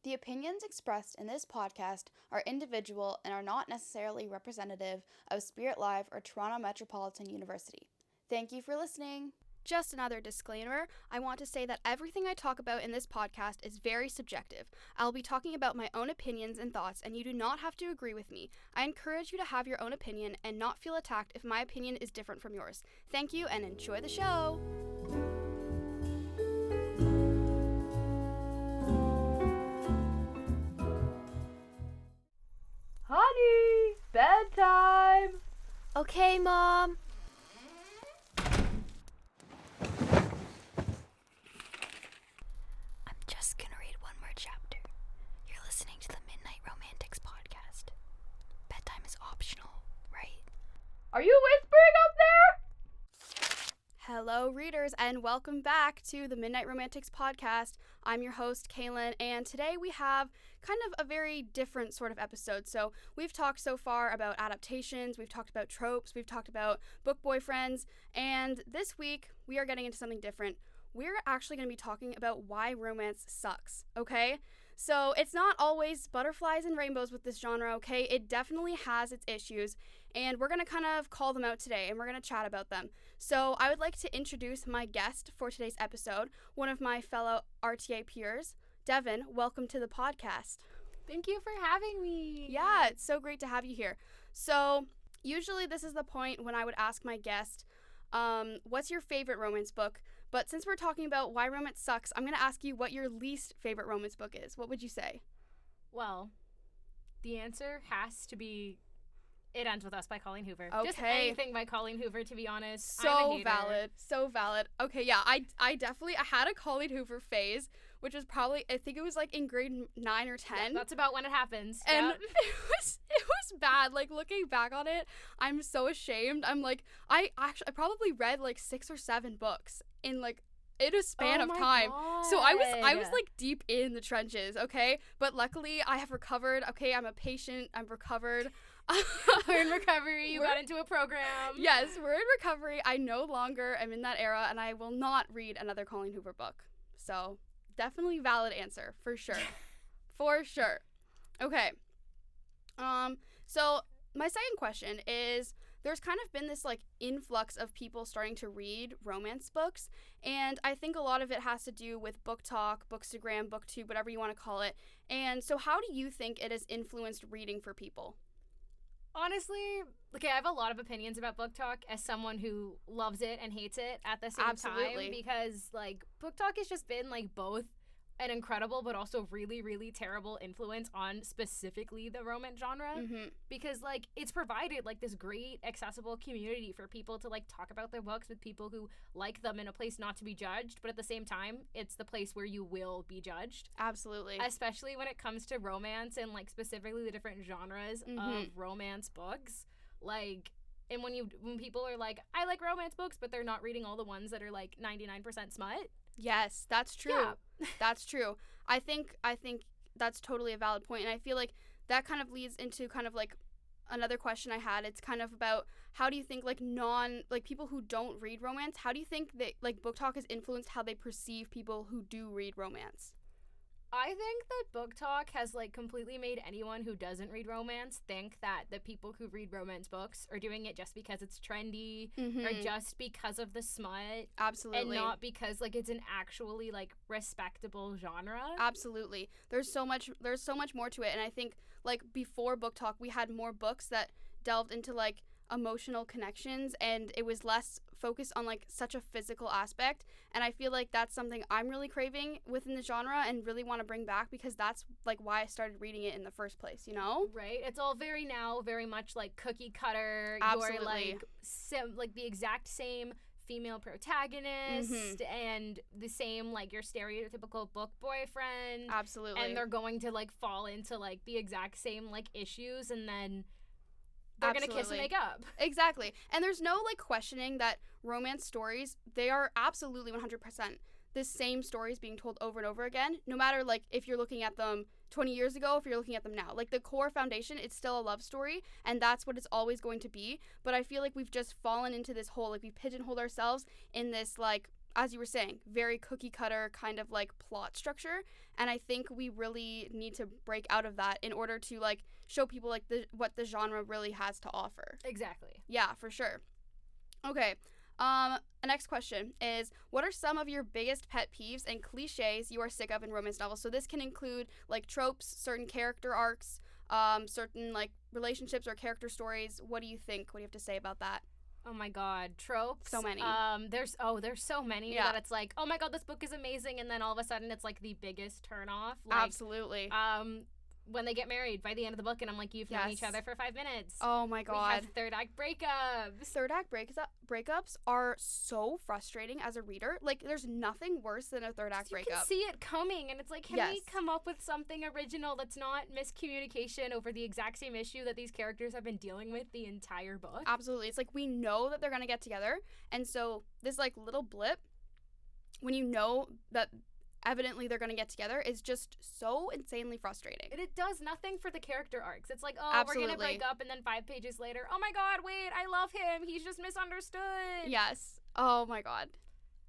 The opinions expressed in this podcast are individual and are not necessarily representative of Spirit Live or Toronto Metropolitan University. Thank you for listening. Just another disclaimer, I want to say that everything I talk about in this podcast is very subjective. I'll be talking about my own opinions and thoughts, and you do not have to agree with me. I encourage you to have your own opinion and not feel attacked if my opinion is different from yours. Thank you and enjoy the show! Honey, bedtime. Okay, Mom. I'm just gonna read one more chapter. You're listening to the Midnight Romantics podcast. Bedtime is optional, right? Are you whispering up there? Hello, readers, and welcome back to the Midnight Romantics podcast. I'm your host, Kaelin, and today we have kind of a very different sort of episode. So we've talked so far about adaptations, we've talked about tropes, we've talked about book boyfriends, and this week we are getting into something different. We're actually going to be talking about why romance sucks, okay? So it's not always butterflies and rainbows with this genre, okay? It definitely has its issues, and we're going to kind of call them out today, and we're going to chat about them. So I would like to introduce my guest for today's episode, one of my fellow RTA peers. Devin, welcome to the podcast. Thank you for having me. Yeah, it's so great to have you here. So usually this is the point when I would ask my guest, what's your favorite romance book? But since we're talking about why romance sucks, I'm going to ask you what your least favorite romance book is. What would you say? Well, the answer has to be It Ends With Us by Colleen Hoover. Okay. Just anything by Colleen Hoover, to be honest. I'm a So hater. valid. So valid. Okay, yeah, I had a Colleen Hoover phase, which was probably, I think it was like in grade 9 or 10. Yeah, that's about when it happens. And Yep. it was bad. Like, looking back on it, I'm so ashamed. I'm like, I probably read like 6 or 7 books in a span Oh of my time. So I was God. like deep in the trenches, okay? But luckily I have recovered. Okay, I'm a patient. I'm recovered. We're in recovery. You We're- got into a program. Yes, we're in recovery. I no longer am in that era, and I will not read another Colleen Hoover book. So definitely valid answer, for sure. For sure. Okay. So my second question is, there's kind of been this like influx of people starting to read romance books, and I think a lot of it has to do with book talk, bookstagram, booktube, whatever you want to call it. And so how do you think it has influenced reading for people? Honestly, okay, I have a lot of opinions about book talk as someone who loves it and hates it at the same Absolutely. time, because like book talk has just been like both an incredible but also really, really terrible influence on specifically the romance genre, because like it's provided like this great accessible community for people to like talk about their books with people who like them in a place not to be judged, but at the same time it's the place where you will be judged. Absolutely. Especially when it comes to romance and like specifically the different genres of romance books. Like, and when people are like, I like romance books, but they're not reading all the ones that are like 99% smut. Yes, that's true. Yeah. That's true. I think that's totally a valid point, and I feel like that kind of leads into kind of like another question I had. It's kind of about, how do you think like people who don't read romance, how do you think that like book talk has influenced how they perceive people who do read romance? I think that book talk has like completely made anyone who doesn't read romance think that the people who read romance books are doing it just because it's trendy or just because of the smut. Absolutely. And not because like it's an actually like respectable genre. Absolutely. There's so much more to it, and I think like before book talk we had more books that delved into like emotional connections, and it was less focused on like such a physical aspect, and I feel like that's something I'm really craving within the genre and really want to bring back, because that's like why I started reading it in the first place, you know? Right? It's all very much like cookie cutter. Absolutely. You're like the exact same female protagonist and the same like your stereotypical book boyfriend. Absolutely. And they're going to like fall into like the exact same like issues, and then they're going to kiss and make up. Exactly. And there's no like questioning that romance stories, they are absolutely 100% the same stories being told over and over again, no matter like if you're looking at them 20 years ago, if you're looking at them now. Like the core foundation, it's still a love story, and that's what it's always going to be. But I feel like we've just fallen into this hole, like we pigeonholed ourselves in this like as you were saying, very cookie cutter kind of like plot structure, and I think we really need to break out of that in order to like show people like what the genre really has to offer. Exactly. Yeah, for sure. Okay. The next question is, what are some of your biggest pet peeves and cliches you are sick of in romance novels? So this can include like tropes, certain character arcs, certain like relationships or character stories. What do you think? What do you have to say about that? Oh my god, tropes. So many. There's so many that it's like, oh my god, this book is amazing, and then all of a sudden it's like the biggest turn off. Like, Absolutely. When they get married by the end of the book, and I'm like, you've known each other for 5 minutes. Oh my god. We have third act breakups. Third act breakups are so frustrating as a reader. Like, there's nothing worse than a third act breakup. You can see it coming, and it's like, can we come up with something original that's not miscommunication over the exact same issue that these characters have been dealing with the entire book? Absolutely. It's like, we know that they're gonna get together, and so this like little blip, when you know that evidently they're going to get together, is just so insanely frustrating. And it does nothing for the character arcs. It's like, oh, Absolutely. We're going to break up, and then 5 pages later, oh my god, wait, I love him. He's just misunderstood. Yes. Oh my god.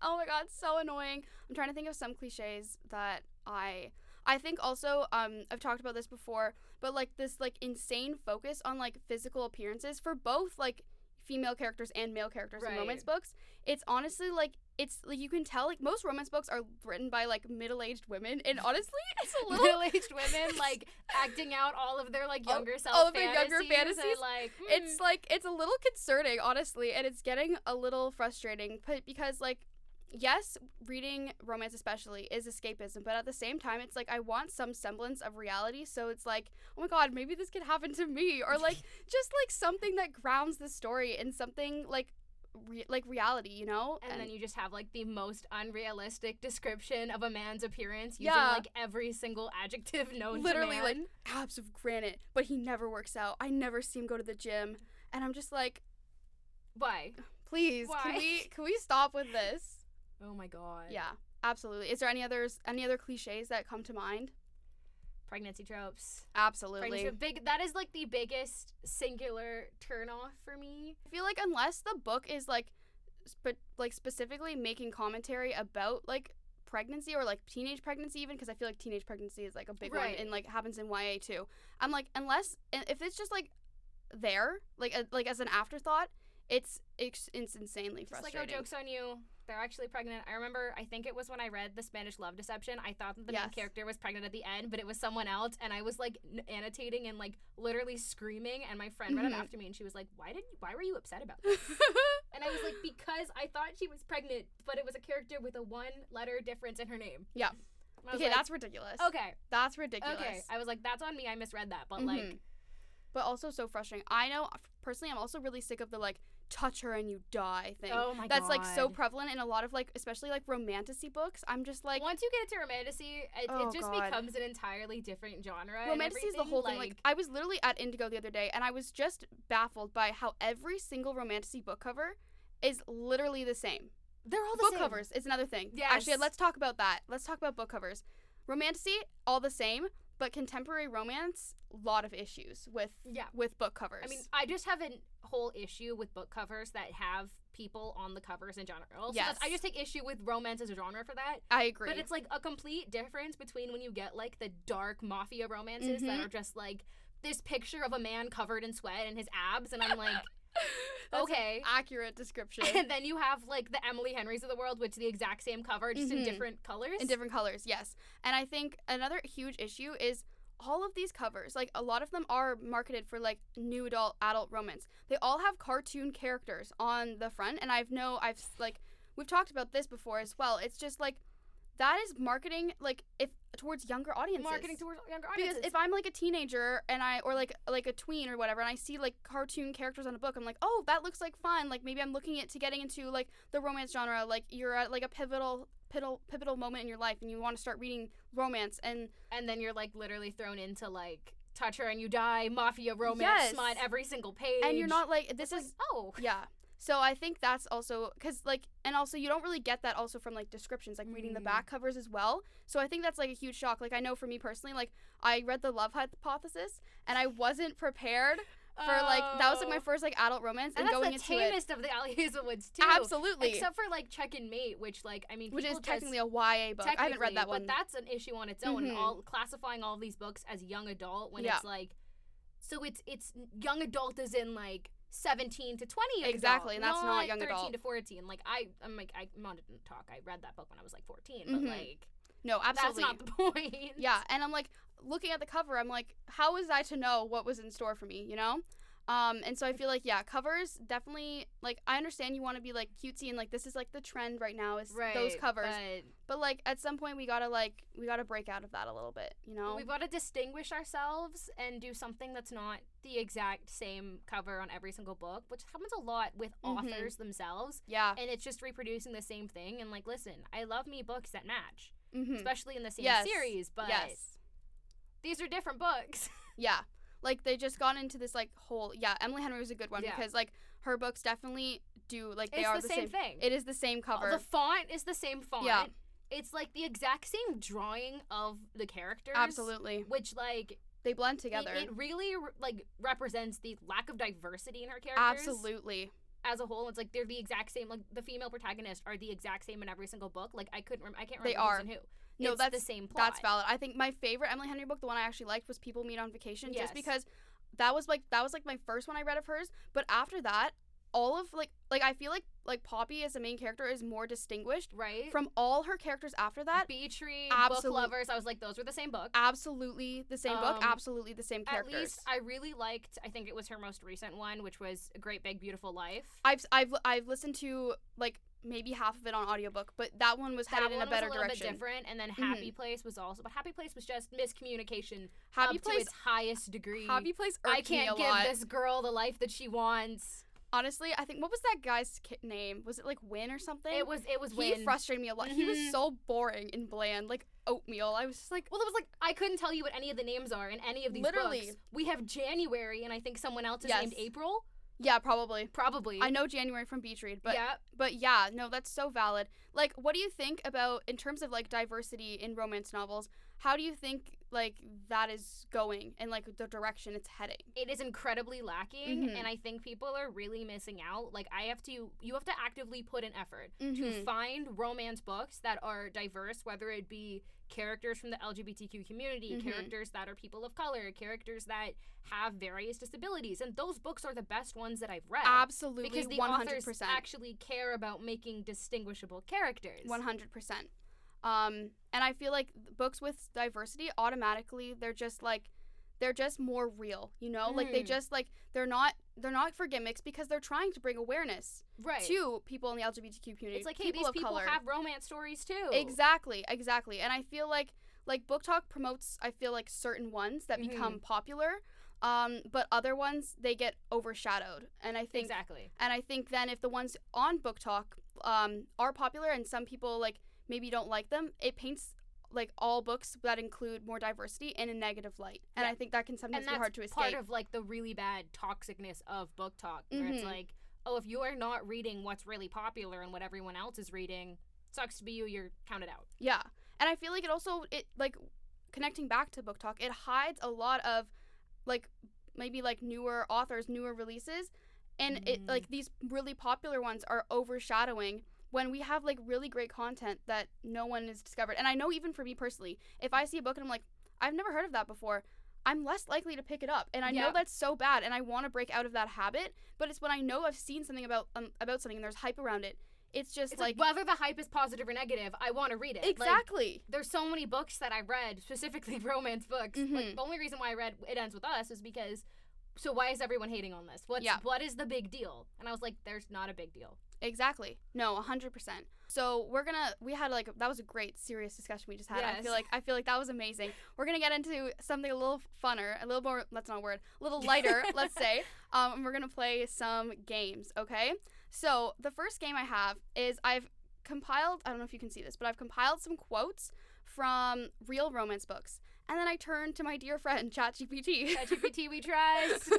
Oh my god, so annoying. I'm trying to think of some cliches that I think also, I've talked about this before, but like this like insane focus on like physical appearances for both like female characters and male characters in romance books. It's honestly like, it's like, you can tell like most romance books are written by like middle-aged women, and honestly it's a little middle-aged women like acting out all of their like younger self all of their younger fantasies. And, like it's like, it's a little concerning, honestly, and it's getting a little frustrating, but because like, yes, reading romance especially is escapism, but at the same time it's like, I want some semblance of reality, so it's like, oh my god, maybe this could happen to me, or like just like something that grounds the story in something like reality, you know? And then you just have like the most unrealistic description of a man's appearance using like every single adjective known literally to man. Like abs of granite, but he never works out. I never see him go to the gym, and I'm just like, why? Please, why? can we stop with this? Oh my god. Yeah, absolutely. Is there any other cliches that come to mind? Pregnancy tropes. Absolutely. That is like the biggest singular turnoff for me. I feel like unless the book is like specifically making commentary about like pregnancy or like teenage pregnancy, even, because I feel like teenage pregnancy is like a big one and like happens in YA too. I'm like, if it's just like there, like as an afterthought, it's insanely frustrating. It's like, oh, joke's on you, they're actually pregnant. I think it was when I read The Spanish Love Deception, I thought that the main character was pregnant at the end, but it was someone else, and I was like annotating and like literally screaming, and my friend read it after me, and she was like, why were you upset about this? And I was like, because I thought she was pregnant, but it was a character with a 1-letter difference in her name. Yeah. Okay, like, that's ridiculous. Okay. That's ridiculous. Okay. I was like, that's on me, I misread that, but like... But also so frustrating. I know, personally, I'm also really sick of the like, touch her and you die thing. Oh my god. That's like so prevalent in a lot of like, especially like romantasy books. I'm just like, once you get into romantasy, it just becomes an entirely different genre. Romantasy is the whole thing. Like, I was literally at Indigo the other day, and I was just baffled by how every single romantasy book cover is literally the same. They're all the book same. covers is another thing. Yes. Actually, let's talk about that. Let's talk about book covers. Romantasy, all the same, but contemporary romance, a lot of issues with book covers. I mean, I just have a whole issue with book covers that have people on the covers in general. So I just take issue with romance as a genre for that. I agree. But it's like a complete difference between when you get like the dark mafia romances that are just like this picture of a man covered in sweat and his abs, and I'm like, okay, accurate description. And then you have like the Emily Henrys of the world, which is the exact same cover, just in different colors. In different colors, yes. And I think another huge issue is all of these covers, like a lot of them are marketed for like new adult romance. They all have cartoon characters on the front, and we've talked about this before as well. It's just like, that is marketing like towards younger audiences. Because if I'm like a teenager and or like a tween or whatever, and I see like cartoon characters on a book, I'm like, oh, that looks like fun. Like maybe I'm looking to getting into like the romance genre. Like you're at like a pivotal moment in your life, and you want to start reading romance, and then you're like literally thrown into like touch her and you die, mafia romance smut every single page, and you're not like, this is like, oh yeah. So I think that's also because like, and also you don't really get that also from like descriptions, like reading the back covers as well. So I think that's like a huge shock. Like I know for me personally, like I read The Love Hypothesis and I wasn't prepared for like that was like my first like adult romance, and that's going the into it. tamest of the Ali Hazelwoods too. Absolutely. Except for like Check and Mate, which like I mean, Which is people technically a YA book. I haven't read that one. but that's an issue on its own. All classifying all of these books as young adult when it's like, so it's young adult as in like 17 to 20 young exactly, adult, and that's not young 13 adult. to 14. Like I'm on to talk. I read that book when I was like 14, but like no, absolutely, that's not the point. Yeah, and I'm like looking at the cover. I'm like, how was I to know what was in store for me? You know. And so I feel like covers definitely, like, I understand you want to be like cutesy and like this is like the trend right now is those covers, but like at some point we gotta break out of that a little bit, you know. We've got to distinguish ourselves and do something that's not the exact same cover on every single book, which happens a lot with authors themselves. Yeah, and it's just reproducing the same thing. And like, listen, I love me books that match, especially in the same series, but these are different books. Yeah. Like, they just got into this, like, whole... Yeah, Emily Henry was a good one because, like, her books definitely do, like, they are the same thing. It is the same cover. The font is the same font. Yeah. It's, like, the exact same drawing of the characters. Absolutely. Which, like... They blend together. It really, like, represents the lack of diversity in her characters. Absolutely. As a whole, it's like they're the exact same. Like, the female protagonists are the exact same in every single book. Like, I can't remember who's in who. No, that's the same plot. That's valid. I think my favorite Emily Henry book, the one I actually liked, was People Meet on Vacation, yes. just because that was like my first one I read of hers. But after that, all of like I feel like Poppy as the main character is more distinguished from all her characters after that. Bee-Tree, Book Lovers, I was like, those were the same book. Absolutely the same book, absolutely the same characters. At least I really liked, I think it was her most recent one, which was A Great Big Beautiful Life. I've listened to like maybe half of it on audiobook, but that one was headed in a better direction. Bit different, and then Happy Place was also, but Happy Place was just miscommunication Happy Place to its highest degree. Happy Place irked I can't me give a lot. this girl the life that she wants. Honestly, I think, what was that guy's name? Was it like Win or something? It was Win. He frustrated me a lot. He was so boring and bland, like oatmeal. I was just like, well, it was like I couldn't tell you what any of the names are in any of these books. We have January, and I think someone else is named April. Yeah, probably. Probably. I know January from Beach Read, but yeah. But yeah, no, that's so valid. Like, what do you think about, in terms of like diversity in romance novels, how do you think like that is going and like the direction it's heading? It is incredibly lacking, and I think people are really missing out. Like, you have to actively put an effort to find romance books that are diverse, whether it be characters from the LGBTQ community, characters that are people of color, characters that have various disabilities, and those books are the best ones that I've read. Absolutely, because the 100%. authors actually care about making distinguishable characters. 100%. And I feel like books with diversity, automatically they're just more real, you know? Like, they just like they're not for gimmicks, because they're trying to bring awareness to people in the LGBTQ community. It's like, hey, these people have romance stories too. Exactly. And I feel like Book Talk promotes, I feel like, certain ones that become popular, but other ones, they get overshadowed. And I think And I think then if the ones on Book Talk are popular and some people like maybe don't like them, it paints like all books that include more diversity in a negative light, and I think that can sometimes be hard to escape. Part of like the really bad toxicness of Book Talk, where it's like, oh, if you are not reading what's really popular and what everyone else is reading, sucks to be you, you're counted out. Yeah, and I feel like it like connecting back to Book Talk, it hides a lot of like maybe like newer authors, newer releases, and it like these really popular ones are overshadowing when we have like really great content that no one has discovered. And I know, even for me personally, if I see a book and I'm like, I've never heard of that before, I'm less likely to pick it up. And I know that's so bad, and I want to break out of that habit, but it's when I know I've seen something about something and there's hype around it. It's just like whether the hype is positive or negative, I want to read it. Exactly. Like, there's so many books that I read, specifically romance books. Like, the only reason why I read It Ends With Us is because, so why is everyone hating on this? What is the big deal? And I was like, there's not a big deal. Exactly. No, 100%. So we had like, that was a great serious discussion we just had. Yes. I feel like that was amazing. We're gonna get into something a little funner, a little more, that's not a word, a little lighter, let's say. And we're gonna play some games, okay? So the first game I have is I've compiled, I don't know if you can see this, but I've compiled some quotes from real romance books. And then I turned to my dear friend, ChatGPT. ChatGPT, we tries.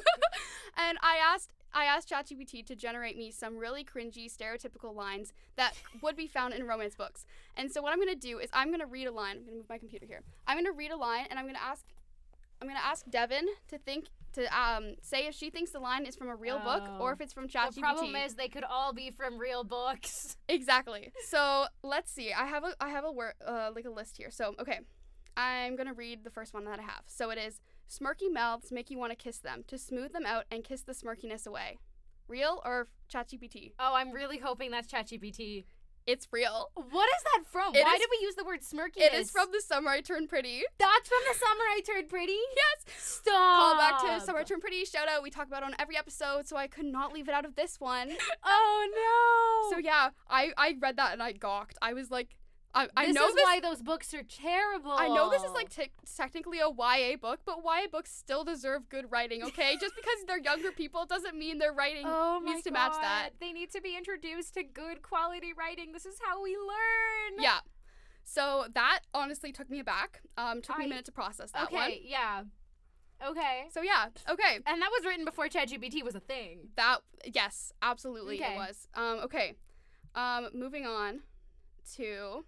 And I asked ChatGPT to generate me some really cringy, stereotypical lines that would be found in romance books. And so what I'm going to do is I'm going to read a line. I'm going to move my computer here. I'm going to read a line, and I'm going to ask Devin to think to say if she thinks the line is from a real book or if it's from ChatGPT. The problem is they could all be from real books. Exactly. So let's see. I have a list here. So okay, I'm gonna read the first one that I have. So it is smirky mouths make you want to kiss them to smooth them out and kiss the smirkiness away. Real or ChatGPT? Oh, I'm really hoping that's ChatGPT. It's real. What is that from? Why did we use the word smirkiness? It is from The Summer I Turned Pretty. That's from The Summer I Turned Pretty? Yes. Stop. Call back to Summer I Turned Pretty. Shout out. We talk about it on every episode, so I could not leave it out of this one. Oh, no. So yeah, I read that and I gawked. I was like, I this know is why those books are terrible. I know this is like technically a YA book, but YA books still deserve good writing, okay? Just because they're younger people doesn't mean their writing needs to match that. They need to be introduced to good quality writing. This is how we learn. Yeah. So that honestly took me aback. Took me a minute to process that one. Okay, yeah. Okay. So yeah, okay. And that was written before ChatGPT was a thing. Yes, absolutely it was. Okay. Moving on to...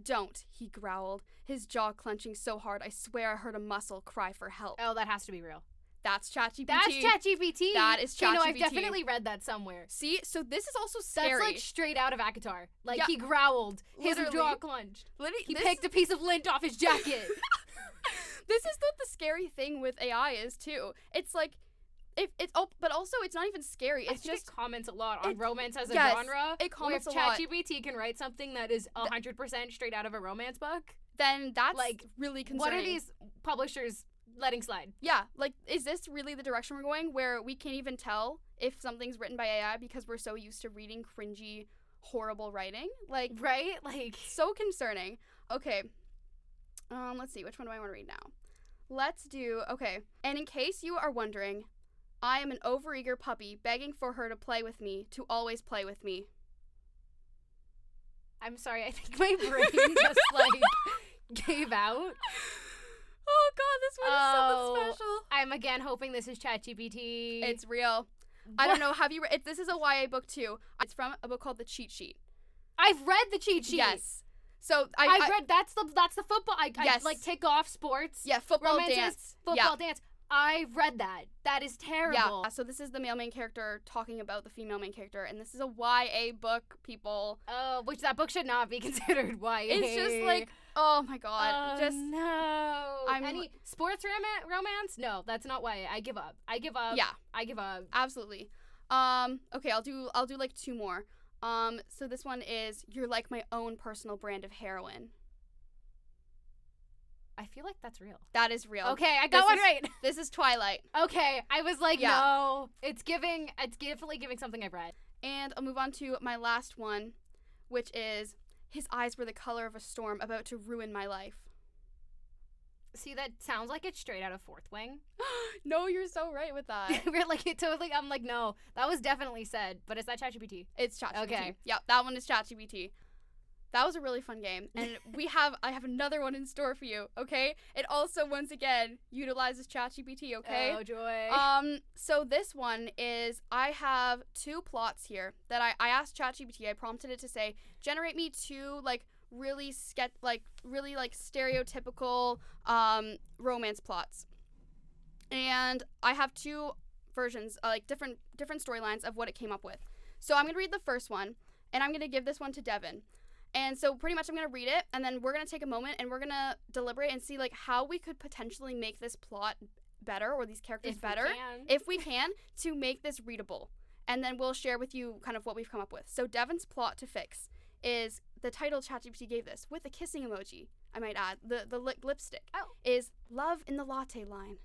Don't, he growled, his jaw clenching so hard I swear I heard a muscle cry for help. Oh, that has to be real. That's ChatGPT. That's ChatGPT. That is ChatGPT. Okay, no, I've definitely read that somewhere. See, so this is also scary. That's like straight out of Avatar. Like Yeah. he growled, his Literally. jaw clenched. Literally, He picked a piece of lint off his jacket. This is the scary thing with AI is too. It's like, but also it's not even scary. It's just it comments a lot on romance as a yes, genre. it comments if a lot. ChatGPT can write something that is 100% straight out of a romance book, then that's like, really concerning. what are these publishers letting slide? Yeah, like, is this really the direction we're going where we can't even tell if something's written by AI because we're so used to reading cringy, horrible writing? Like, Right? Like, so concerning. Okay, let's see, which one do I want to read now? Let's do, okay. And in case you are wondering, I am an overeager puppy begging for her to play with me, to always play with me. I'm sorry, I think my brain just, like, gave out. Oh god, this one is something special. I'm again hoping this is ChatGPT. It's real. I don't know, have you read, this is a YA book too. It's from a book called The Cheat Sheet. I've read the cheat sheet. Yes. So I've read, that's the football, Yes. I like tick off sports. Yeah, football, romances, dance. Football, dance. I've read that. That is terrible. Yeah, so this is the male main character talking about the female main character, and this is a YA book, people. Oh, which that book should not be considered YA. It's just like, oh my god. Oh, no. I'm Any sports romance? No, that's not YA. I give up. Yeah. I give up. Absolutely. Okay, I'll do like two more. So this one is, you're like my own personal brand of heroin. I feel like that's real. That is real. Okay, I got one right. This is Twilight. Okay, I was like, Yeah. no. It's definitely giving something I've read. And I'll move on to my last one, which is, his eyes were the color of a storm about to ruin my life. See, that sounds like it's straight out of Fourth Wing. No, you're so right with that. We're like, it totally, I'm like, no, that was definitely said, but is that ChatGPT? It's ChatGPT. Okay. Yep, that one is ChatGPT. That was a really fun game, and I have another one in store for you. Okay, it also once again utilizes ChatGPT. Okay. Oh joy. So this one is, I have two plots here that I asked ChatGPT. I prompted it to say, generate me two really stereotypical romance plots, and I have two versions, different storylines of what it came up with. So I'm gonna read the first one, and I'm gonna give this one to Devin. And so pretty much I'm going to read it, and then we're going to take a moment and we're going to deliberate and see how we could potentially make this plot better, or these characters better, if we can, to make this readable. And then we'll share with you kind of what we've come up with. So Devin's plot to fix is the title ChatGPT gave this, with a kissing emoji, I might add, the lipstick, is love in the latte line.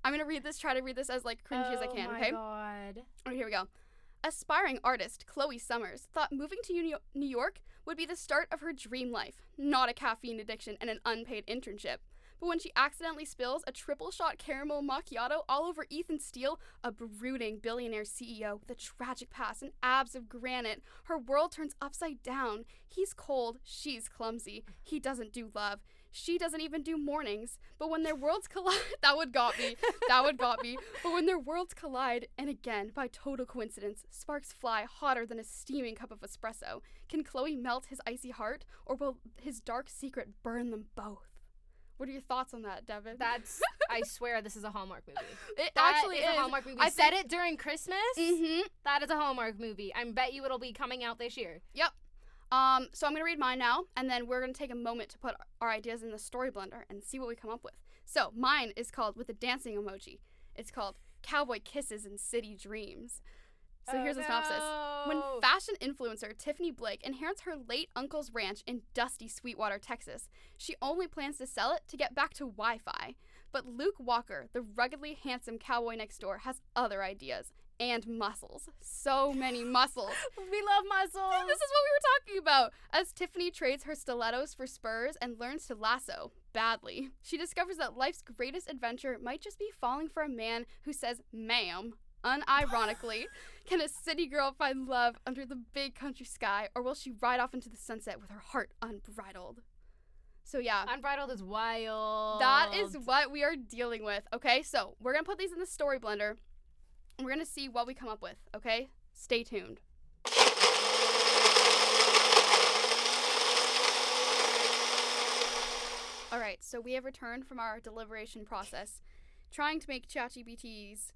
I'm going to try to read this as cringy as I can, okay? Oh my god. Okay, here we go. Aspiring artist Chloe Summers thought moving to New York would be the start of her dream life, not a caffeine addiction and an unpaid internship. But when she accidentally spills a triple-shot caramel macchiato all over Ethan Steele, a brooding billionaire CEO with a tragic past and abs of granite, her world turns upside down. He's cold, she's clumsy. He doesn't do love. She doesn't even do mornings. But when their worlds collide, that would got me. But when their worlds collide, and again, by total coincidence, sparks fly hotter than a steaming cup of espresso, can Chloe melt his icy heart, or will his dark secret burn them both? What are your thoughts on that, Devin? I swear this is a Hallmark movie. It That actually is a Hallmark movie. I said it during Christmas. Mm-hmm. That is a Hallmark movie. I bet you it'll be coming out this year. Yep. So I'm going to read mine now, and then we're going to take a moment to put our ideas in the story blender and see what we come up with. So mine is called, with a dancing emoji, it's called Cowboy Kisses and City Dreams. So here's a synopsis. When fashion influencer Tiffany Blake inherits her late uncle's ranch in dusty Sweetwater, Texas, she only plans to sell it to get back to Wi-Fi. But Luke Walker, the ruggedly handsome cowboy next door, has other ideas. And muscles. So many muscles. We love muscles. This is what we were talking about. As Tiffany trades her stilettos for spurs and learns to lasso badly, she discovers that life's greatest adventure might just be falling for a man who says, ma'am, unironically. Can a city girl find love under the big country sky, or will she ride off into the sunset with her heart unbridled? So yeah. Unbridled is wild. That is what we are dealing with. Okay, so we're going to put these in the story blender. We're going to see what we come up with, okay? Stay tuned. All right, so we have returned from our deliberation process, trying to make ChatGPT's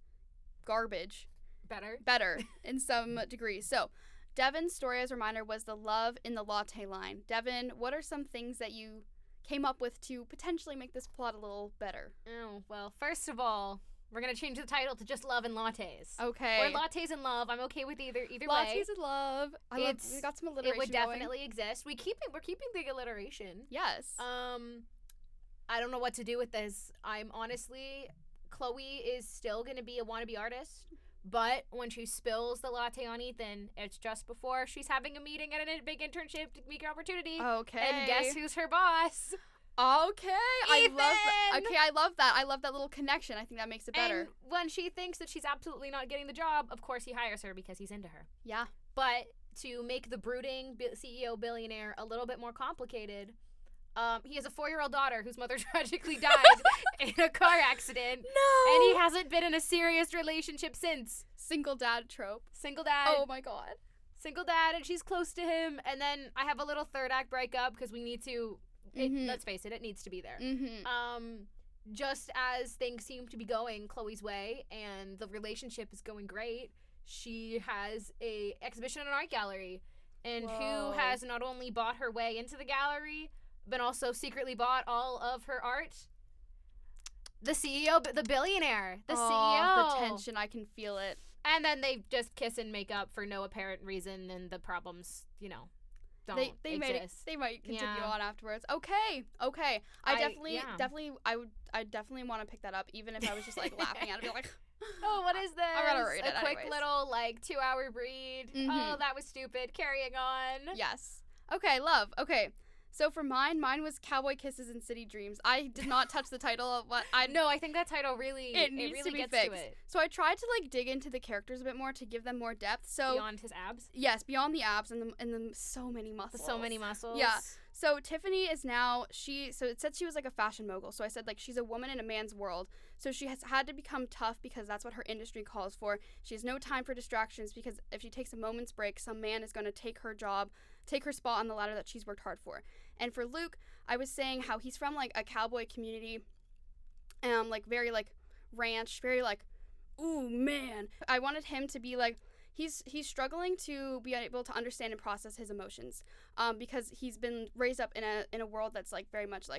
garbage better in some degree. So, Devin's story, as a reminder, was the love in the latte line. Devin, what are some things that you came up with to potentially make this plot a little better? Oh, well, first of all, we're going to change the title to just Love and Lattes. Okay. Or Lattes and Love. I'm okay with either way. Lattes and Love. We got some alliteration. It would going. definitely exist. We're keeping the alliteration. Yes. I don't know what to do with this. I'm honestly, Chloe is still going to be a wannabe artist, but when she spills the latte on Ethan, it's just before she's having a meeting at a big internship opportunity. Okay. And guess who's her boss? Okay, Ethan! I love that. I love that little connection. I think that makes it better. And when she thinks that she's absolutely not getting the job, of course he hires her because he's into her. Yeah. But to make the brooding CEO billionaire a little bit more complicated, he has a 4-year-old daughter whose mother tragically died in a car accident. No! And he hasn't been in a serious relationship since. Single dad trope. Single dad. Oh my god. Single dad, and she's close to him. And then I have a little third act breakup because we need to... let's face it, it needs to be there. Mm-hmm. Just as things seem to be going Chloe's way and the relationship is going great, she has a exhibition in an art gallery. And Whoa. who has not only bought her way into the gallery, but also secretly bought all of her art? The CEO, the billionaire. The CEO. The tension, I can feel it. And then they just kiss and make up for no apparent reason, and the problems, don't exist. They might continue on afterwards. Okay. I definitely want to pick that up, even if I was just like laughing at it, be like, oh, what is this? I gotta read it. A quick anyways. little 2-hour read. Mhm. Oh, that was stupid. Carrying on. Yes. Okay, love. Okay. So for mine was Cowboy Kisses and City Dreams. I did not touch the title of what I No, I think that title really needs to be gets fixed. to it. So I tried to dig into the characters a bit more to give them more depth. So Beyond his abs. yes, beyond the abs and the so many muscles. So many muscles. Yeah. So Tiffany is now so it said she was like a fashion mogul. So I said she's a woman in a man's world. So she has had to become tough because that's what her industry calls for. She has no time for distractions because if she takes a moment's break, some man is going to take her spot on the ladder that she's worked hard for. And for Luke, I was saying how he's from a cowboy community, very ranch, very ooh man. I wanted him to be he's struggling to be able to understand and process his emotions, because he's been raised up in a world that's very much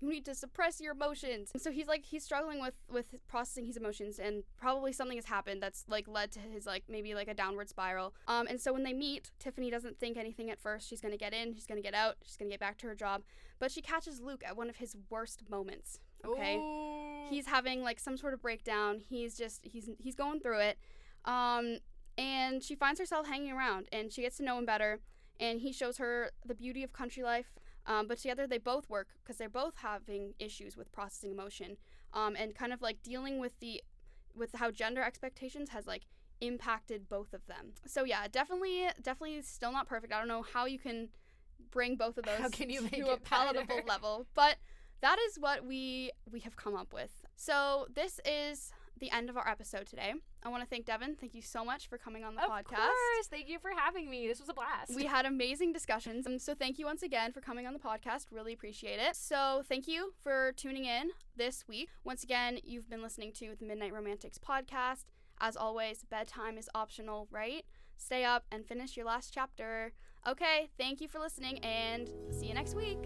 you need to suppress your emotions. And so he's struggling with processing his emotions, and probably something has happened that's led to his maybe a downward spiral. And so when they meet, Tiffany doesn't think anything at first. She's gonna get in, she's gonna get out, she's gonna get back to her job, but she catches Luke at one of his worst moments. Okay. Ooh. He's having some sort of breakdown. He's going through it. And she finds herself hanging around, and she gets to know him better, and he shows her the beauty of country life. But together they both work because they're both having issues with processing emotion, and kind of dealing with how gender expectations has impacted both of them. So yeah, definitely still not perfect. I don't know how you can bring both of those to a palatable level, but that is what we have come up with. So this is the end of our episode today. I want to thank Devin. Thank you so much for coming on the podcast. Of course. Thank you for having me. This was a blast. We had amazing discussions. So thank you once again for coming on the podcast. Really appreciate it. So thank you for tuning in this week. Once again, you've been listening to the Midnight Romantics podcast. As always, bedtime is optional, right? Stay up and finish your last chapter. Okay, thank you for listening and see you next week.